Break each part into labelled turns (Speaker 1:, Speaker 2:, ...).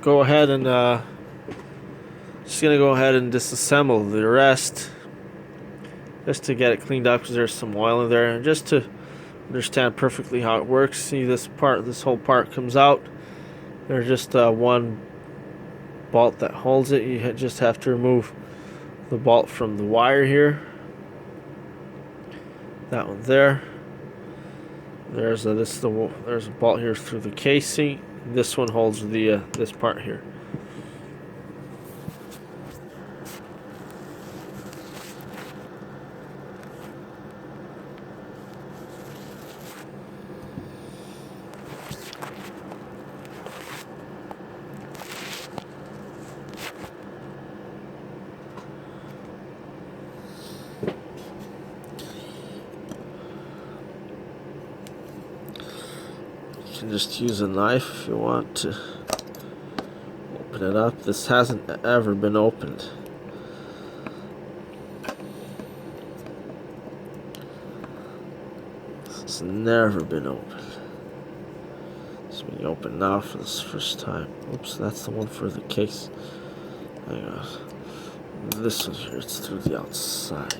Speaker 1: go ahead and just gonna go ahead and disassemble the rest, just to get it cleaned up because there's some oil in there, and just to understand perfectly how it works. See, this whole part comes out. There's just one bolt that holds it. You just have to remove the bolt from the wire here. That one there. There's a bolt here through the casing. This one holds the this part here. You can just use a knife if you want to open it up. This hasn't ever been opened. It's never been opened. It's being opened now for this first time. Oops, that's the one for the case. Hang on. This one here, it's through the outside.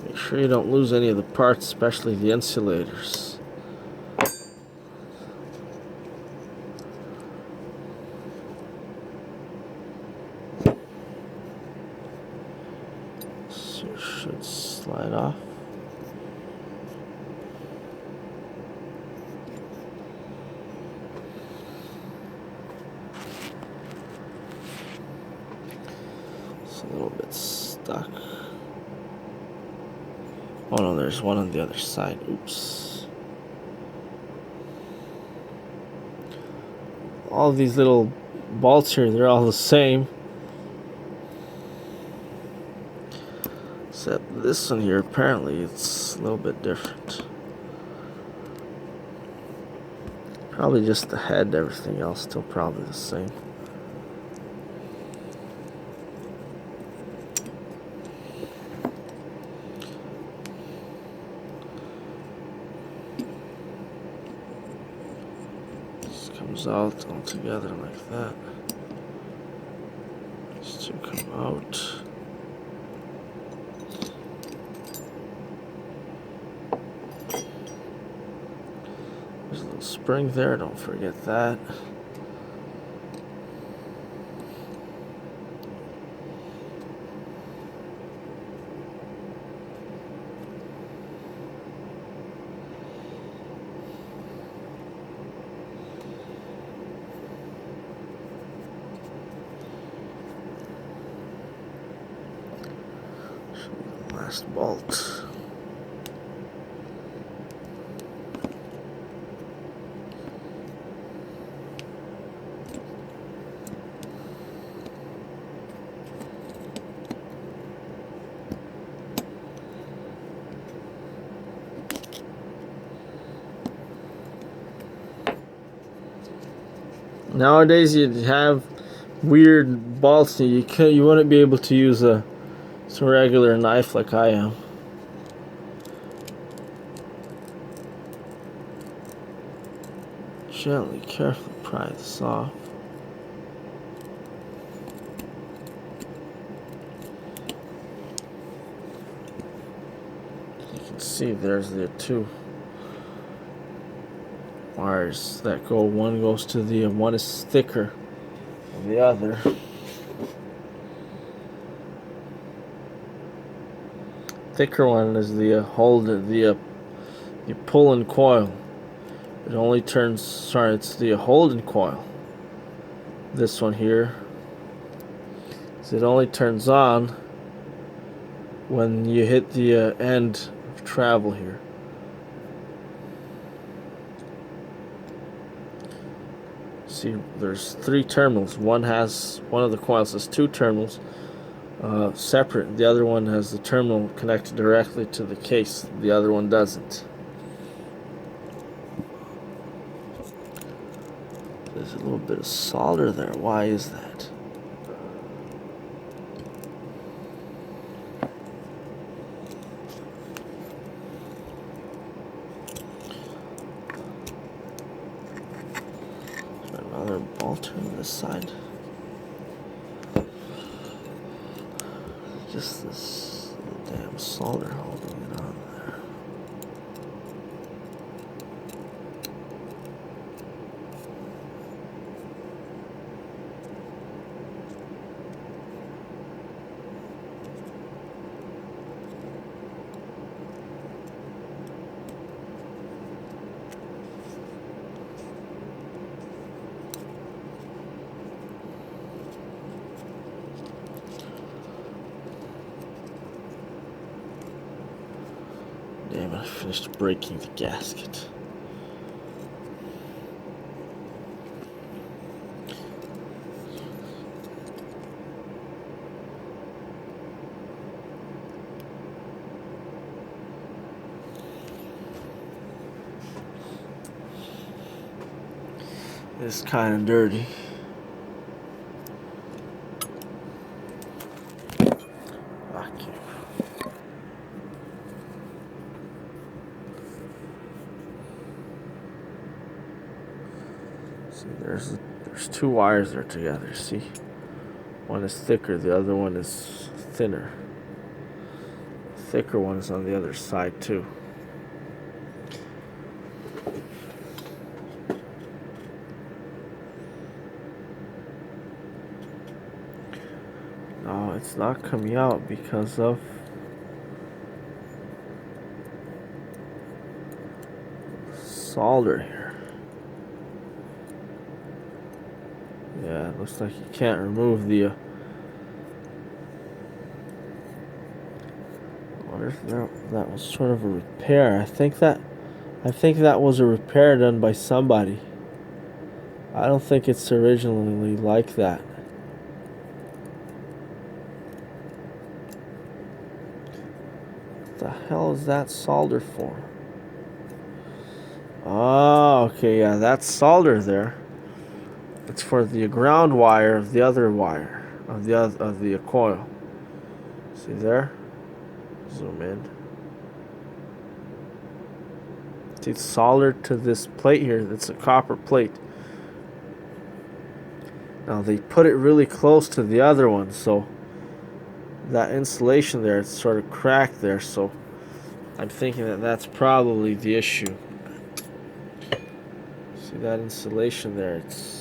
Speaker 1: Make sure you don't lose any of the parts, especially the insulators. So it should slide off. It's a little bit stuck. Oh no, there's one on the other side. Oops. All these little bolts here, they're all the same. Except this one here, apparently it's a little bit different. Probably just the head, everything else still probably the same. Comes out all together like that. These two come out. There's a little spring there, don't forget that. Last bolt. Nowadays you'd have weird bolts and you wouldn't be able to use a regular knife like I am. Gently, carefully pry this off. You can see there's the two wires that go. One goes to the one is thicker than the other. Thicker one is the the pull-in coil. It only turns. Sorry, it's the hold-in coil. This one here. So it only turns on when you hit the end of travel here. See, there's three terminals. One of the coils has two terminals. Separate. The other one has the terminal connected directly to the case. The other one doesn't. There's a little bit of solder there. Why is that? I'll turn this side. Just this damn solder holding it on there. Damn, I finished breaking the gasket. It's kind of dirty. See, there's two wires there together, see? One is thicker, the other one is thinner. The thicker one is on the other side too. No, it's not coming out because of solder here. Yeah, it looks like you can't remove the what if that was sort of a repair? I think that was a repair done by somebody. I don't think it's originally like that. What the hell is that solder for? Oh, okay, yeah, that's solder there. It's for the ground wire of the other wire of the coil. See there? Zoom in. See, it's soldered to this plate here. That's a copper plate. Now they put it really close to the other one, so that insulation there, it's sort of cracked there. So I'm thinking that that's probably the issue. See that insulation there? It's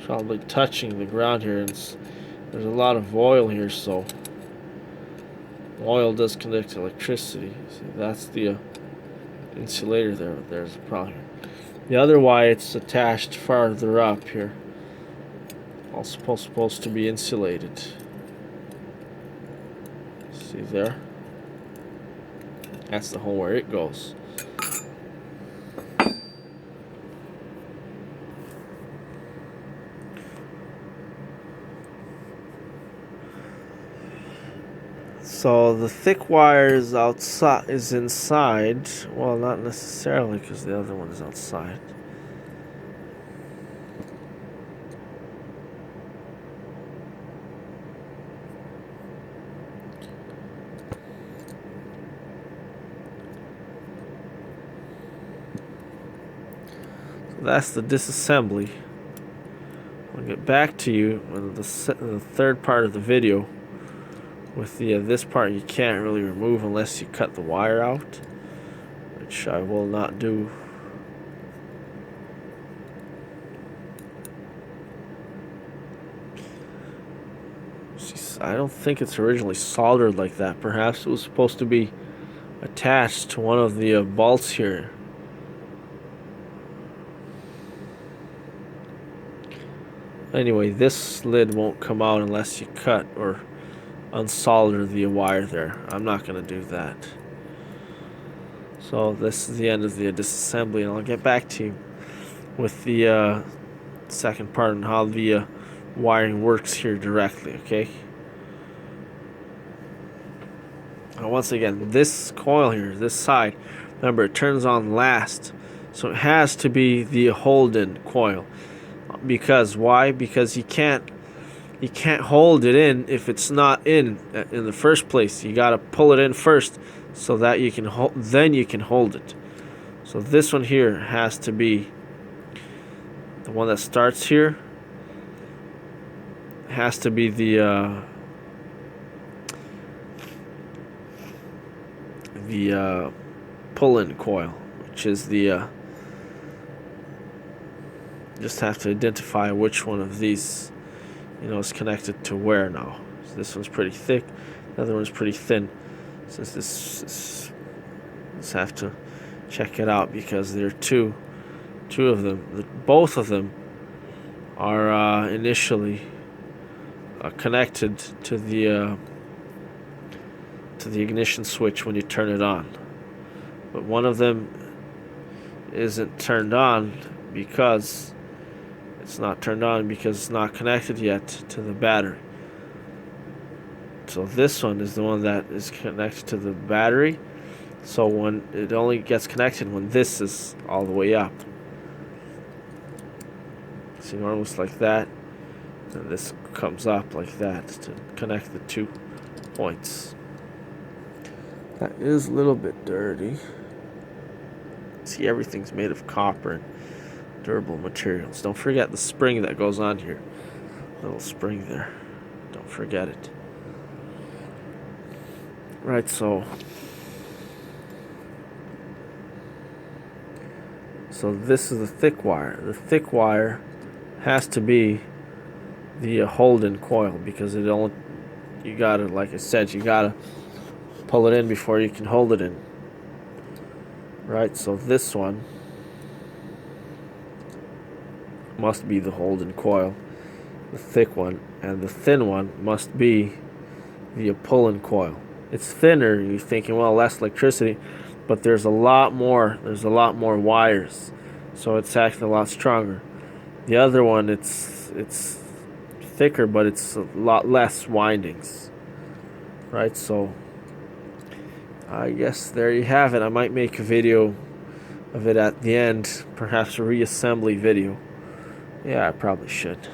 Speaker 1: probably touching the ground here. There's a lot of oil here, so oil does conduct electricity. See, that's the insulator there. There's a problem here. The other wire, it's attached farther up here. All supposed to be insulated. See there? That's the hole where it goes. So the thick wire is outside, is inside. Well, not necessarily, because the other one is outside. So that's the disassembly. I'll get back to you in the third part of the video. With this part, you can't really remove unless you cut the wire out, which I will not do. I don't think it's originally soldered like that. Perhaps it was supposed to be attached to one of the bolts here. Anyway, this lid won't come out unless you cut or unsolder the wire there. I'm not going to do that. So this is the end of the disassembly, and I'll get back to you with the second part on how the wiring works here directly, okay? Now once again, this coil here, this side, remember it turns on last, so it has to be the Holden coil. Because why? Because you can't you can't hold it in if it's not in the first place. You got to pull it in first so that you can then you can hold it. So this one here has to be the one that starts here. Has to be the pull-in coil, which is the just have to identify which one of these, you know, is connected to where now. So this one's pretty thick, the other one's pretty thin. Since let's have to check it out because there are two of them. Both of them are initially connected to the ignition switch when you turn it on, but one of them isn't turned on because it's not connected yet to the battery. So this one is the one that is connected to the battery. So when it only gets connected when this is all the way up. See, almost like that. And this comes up like that to connect the 2 points. That is a little bit dirty. See, everything's made of copper and durable materials. Don't forget the spring that goes on here. Little spring there. Don't forget it. Right, so this is the thick wire. The thick wire has to be the hold-in coil because it only, you gotta, like I said, you gotta pull it in before you can hold it in. Right, so this one must be the hold-in coil, the thick one, and the thin one must be the pull-in coil. It's thinner, you're thinking, well, less electricity, but there's a lot more wires, so it's acting a lot stronger. The other one, it's thicker, but it's a lot less windings. Right, so I guess there you have it. I might make a video of it at the end, perhaps a reassembly video. Yeah, I probably should.